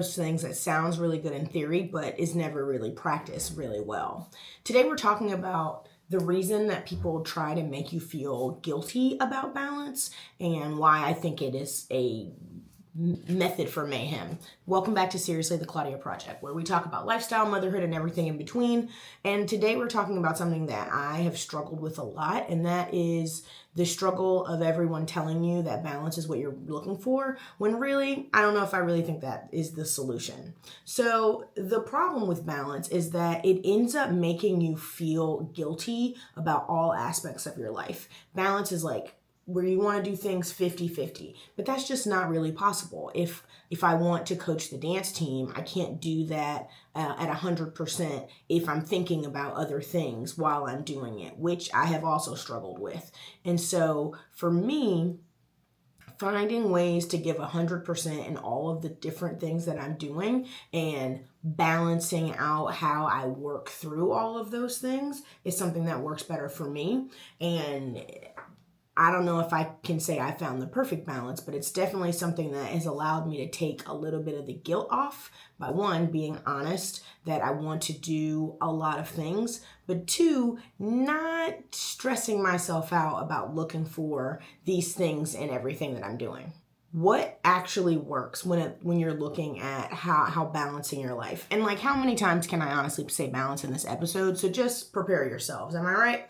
those things that sounds really good in theory, but is never really practiced really well. Today we're talking about the reason that people try to make you feel guilty about balance and why I think it is a method for mayhem. Welcome back to Seriously the Claudia Project, where we talk about lifestyle, motherhood, and everything in between. And today we're talking about something that I have struggled with a lot, and that is the struggle of everyone telling you that balance is what you're looking for, when really, I don't know if I really think that is the solution. So the problem with balance is that it ends up making you feel guilty about all aspects of your life. Balance is like where you want to do things 50-50, but that's just not really possible. If I want to coach the dance team, I can't do that at 100% if I'm thinking about other things while I'm doing it, which I have also struggled with. And so for me, finding ways to give 100% in all of the different things that I'm doing and balancing out how I work through all of those things is something that works better for me. And I don't know if I can say I found the perfect balance, but it's definitely something that has allowed me to take a little bit of the guilt off by, one, being honest that I want to do a lot of things, but two, not stressing myself out about looking for these things in everything that I'm doing. What actually works when you're looking at how balancing your life? And like, how many times can I honestly say balance in this episode? So just prepare yourselves. Am I right?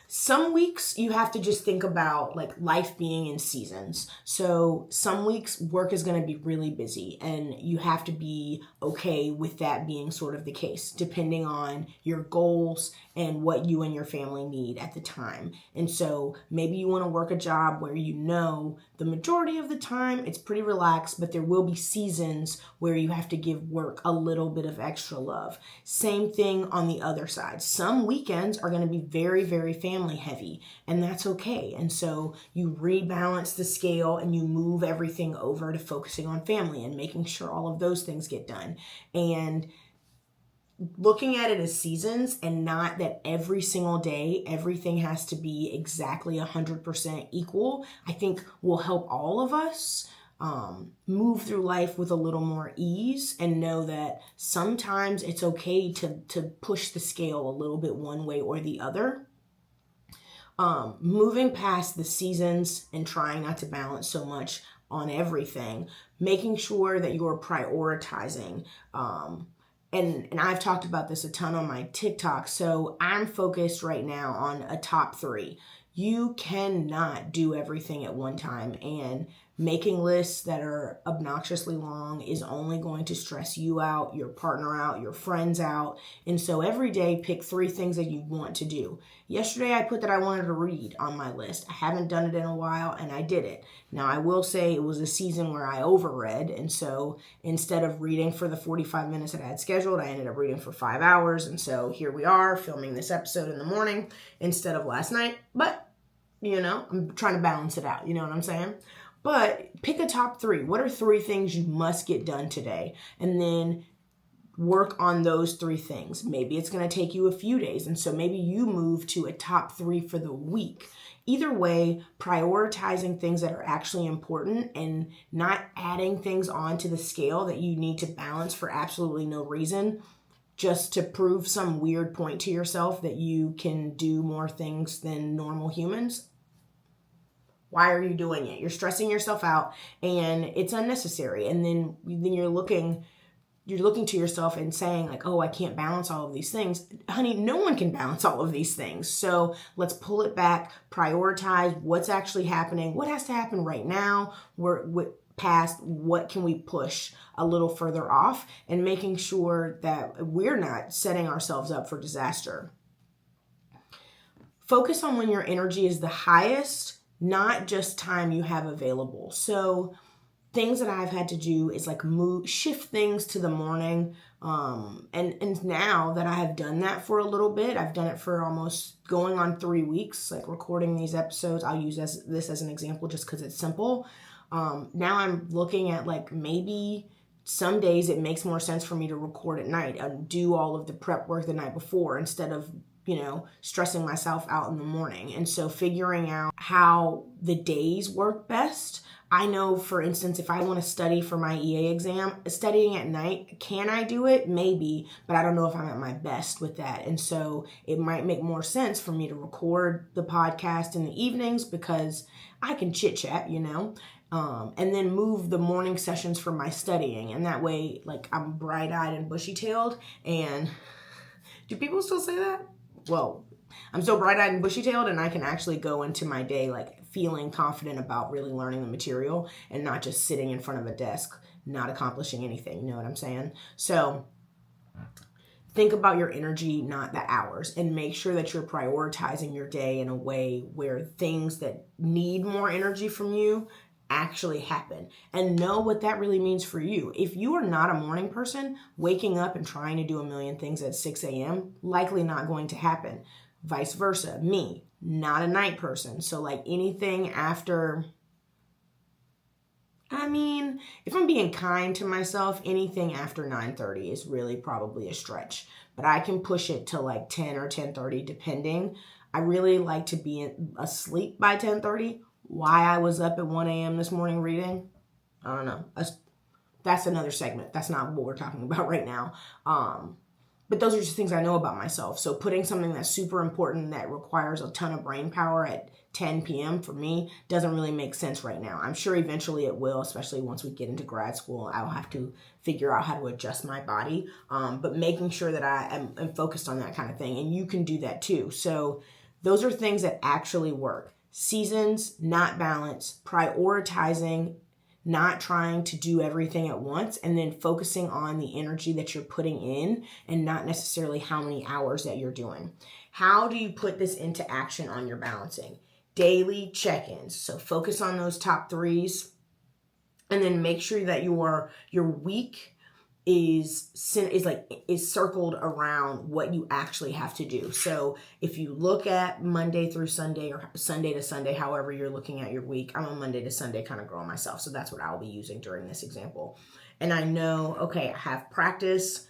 Some weeks you have to just think about like life being in seasons. So some weeks work is going to be really busy and you have to be okay with that being sort of the case, depending on your goals and what you and your family need at the time. And so maybe you want to work a job where you know the majority of the time it's pretty relaxed, but there will be seasons where you have to give work a little bit of extra love. Same thing on the other side. Some weekends are going to be very, very family heavy, and that's okay. And so you rebalance the scale and you move everything over to focusing on family and making sure all of those things get done. And looking at it as seasons and not that every single day, everything has to be exactly 100% equal, I think will help all of us move through life with a little more ease and know that sometimes it's okay to push the scale a little bit one way or the other. Moving past the seasons and trying not to balance so much on everything, making sure that you're prioritizing. And I've talked about this a ton on my TikTok. So I'm focused right now on a top 3. You cannot do everything at one time, and making lists that are obnoxiously long is only going to stress you out, your partner out, your friends out. And so every day, pick 3 things that you want to do. Yesterday, I put that I wanted to read on my list. I haven't done it in a while, and I did it. Now, I will say it was a season where I overread, and so instead of reading for the 45 minutes that I had scheduled, I ended up reading for 5 hours. And so here we are, filming this episode in the morning instead of last night. But I'm trying to balance it out. You know what I'm saying? But pick a top 3. What are 3 things you must get done today? And then work on those 3 things. Maybe it's going to take you a few days. And so maybe you move to a top 3 for the week. Either way, prioritizing things that are actually important and not adding things onto the scale that you need to balance for absolutely no reason, just to prove some weird point to yourself that you can do more things than normal humans. Why are you doing it? You're stressing yourself out and it's unnecessary. And then you're looking to yourself and saying like, oh, I can't balance all of these things. Honey, no one can balance all of these things. So let's pull it back, prioritize what's actually happening, what has to happen right now, past what can we push a little further off, and making sure that we're not setting ourselves up for disaster. Focus on when your energy is the highest, not just time you have available. So things that I've had to do is like shift things to the morning. And now that I have done that for a little bit, I've done it for almost going on 3 weeks, like recording these episodes. I'll use this as an example just because it's simple. Now I'm looking at like maybe some days it makes more sense for me to record at night and do all of the prep work the night before instead of stressing myself out in the morning. And so figuring out how the days work best I know, for instance, if I want to study for my EA exam, studying at night, can I do it? Maybe, but I don't know if I'm at my best with that. And so it might make more sense for me to record the podcast in the evenings because I can chit chat, and then move the morning sessions for my studying. And that way, like, I'm bright-eyed and bushy-tailed. And do people still say that? Well, I'm so bright-eyed and bushy-tailed, and I can actually go into my day like feeling confident about really learning the material and not just sitting in front of a desk, not accomplishing anything. You know what I'm saying? So think about your energy, not the hours, and make sure that you're prioritizing your day in a way where things that need more energy from you actually happen, and know what that really means for you. If you are not a morning person, waking up and trying to do a million things at 6 a.m., likely not going to happen. Vice versa, me, not a night person. So like anything after, if I'm being kind to myself, anything after 9:30 is really probably a stretch. But I can push it to like 10 or 10:30 depending. I really like to be asleep by 10:30. Why I was up at 1 a.m. this morning reading, I don't know. That's another segment. That's not what we're talking about right now. But those are just things I know about myself. So putting something that's super important that requires a ton of brain power at 10 p.m. for me doesn't really make sense right now. I'm sure eventually it will, especially once we get into grad school. I'll have to figure out how to adjust my body. But making sure that I am focused on that kind of thing. And you can do that too. So those are things that actually work. Seasons, not balance, prioritizing, not trying to do everything at once, and then focusing on the energy that you're putting in and not necessarily how many hours that you're doing. How do you put this into action on your balancing? Daily check-ins. So focus on those top threes, and then make sure that your week is circled around what you actually have to do. So if you look at Monday through Sunday or Sunday to Sunday, however you're looking at your week, I'm a Monday to Sunday kind of girl myself. So that's what I'll be using during this example. And I know, okay, I have practice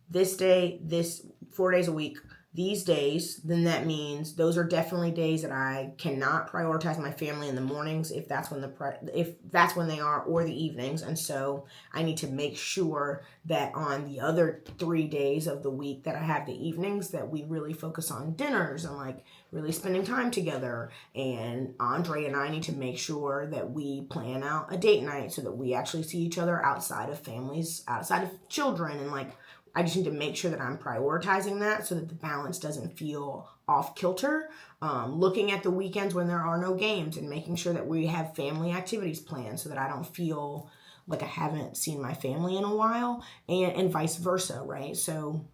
this day, this 4 days a week, these days, then that means those are definitely days that I cannot prioritize my family in the mornings if that's when they are, or the evenings. And so I need to make sure that on the other 3 days of the week that I have the evenings, that we really focus on dinners and like really spending time together. And Andre and I need to make sure that we plan out a date night so that we actually see each other outside of families, outside of children, and like I just need to make sure that I'm prioritizing that so that the balance doesn't feel off kilter. Looking at the weekends when there are no games and making sure that we have family activities planned so that I don't feel like I haven't seen my family in a while, and vice versa, right? So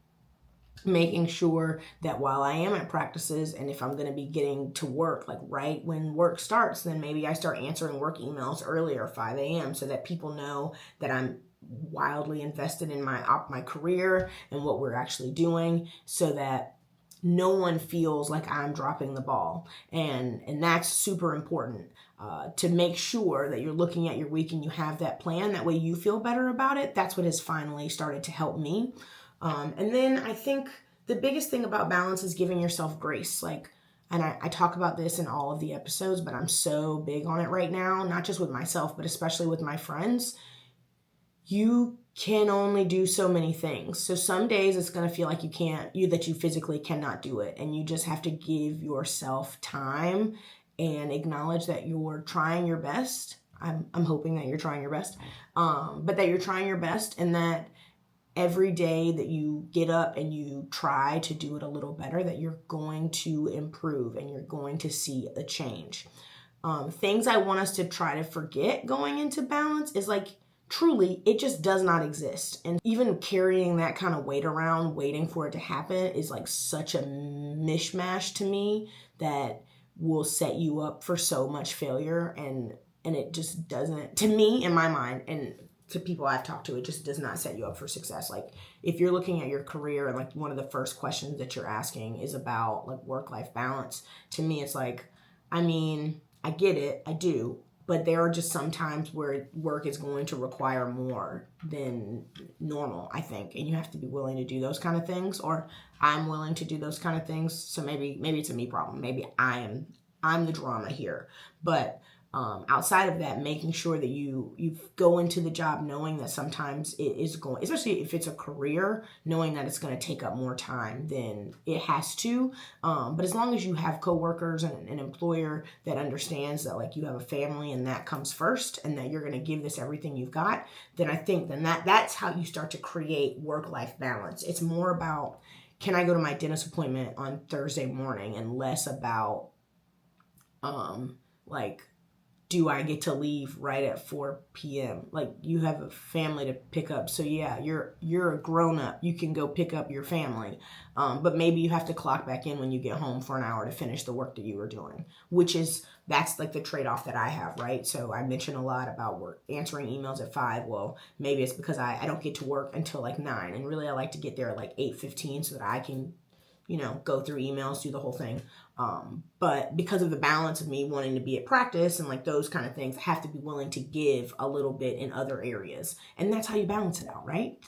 making sure that while I am at practices, and if I'm going to be getting to work, like right when work starts, then maybe I start answering work emails earlier, 5 a.m., so that people know that I'm wildly invested in my career and what we're actually doing, so that no one feels like I'm dropping the ball. And that's super important, to make sure that you're looking at your week and you have that plan. That way you feel better about it. That's what has finally started to help me. And then I think the biggest thing about balance is giving yourself grace. And I talk about this in all of the episodes, but I'm so big on it right now, not just with myself, but especially with my friends. You can only do so many things. So some days it's going to feel like that you physically cannot do it. And you just have to give yourself time and acknowledge that you're trying your best. I'm hoping that you're trying your best, but that you're trying your best, and that every day that you get up and you try to do it a little better, that you're going to improve and you're going to see a change. Things I want us to try to forget going into balance is like, truly, it just does not exist. And even carrying that kind of weight around, waiting for it to happen, is like such a mishmash to me that will set you up for so much failure. And it just doesn't, to me, in my mind, and to people I've talked to, it just does not set you up for success. Like if you're looking at your career and like one of the first questions that you're asking is about like work-life balance, to me, it's like, I get it, I do. But there are just some times where work is going to require more than normal, I think. And you have to be willing to do those kind of things, or I'm willing to do those kind of things. So maybe it's a me problem. Maybe I'm the drama here. But Outside of that, making sure that you go into the job knowing that sometimes it is going, especially if it's a career, knowing that it's going to take up more time than it has to. But as long as you have coworkers and an employer that understands that like you have a family and that comes first, and that you're going to give this everything you've got, then I think then that's how you start to create work-life balance. It's more about, can I go to my dentist appointment on Thursday morning, and less about like, do I get to leave right at 4 p.m.? Like, you have a family to pick up. So yeah, you're a grown up. You can go pick up your family. But maybe you have to clock back in when you get home for an hour to finish the work that you were doing, that's like the trade-off that I have, right? So I mentioned a lot about work, answering emails at 5. Well, maybe it's because I don't get to work until like 9. And really I like to get there at like 8:15 so that I can, go through emails, do the whole thing. But because of the balance of me wanting to be at practice and like those kind of things, I have to be willing to give a little bit in other areas. And that's how you balance it out, right?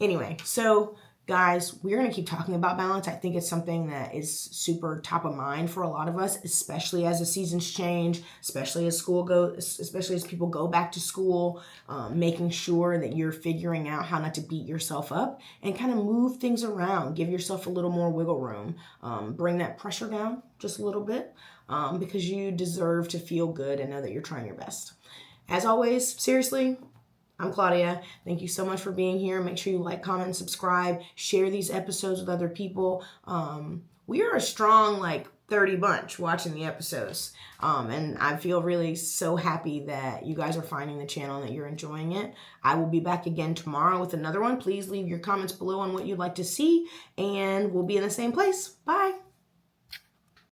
Anyway, so guys, we're going to keep talking about balance. I think it's something that is super top of mind for a lot of us, especially as the seasons change, especially as people go back to school, making sure that you're figuring out how not to beat yourself up and kind of move things around, give yourself a little more wiggle room, bring that pressure down just a little bit, because you deserve to feel good and know that you're trying your best. As always, seriously, I'm Claudia. Thank you so much for being here. Make sure you like, comment, and subscribe. Share these episodes with other people. We are a strong 30 bunch watching the episodes. And I feel really so happy that you guys are finding the channel and that you're enjoying it. I will be back again tomorrow with another one. Please leave your comments below on what you'd like to see, and we'll be in the same place. Bye.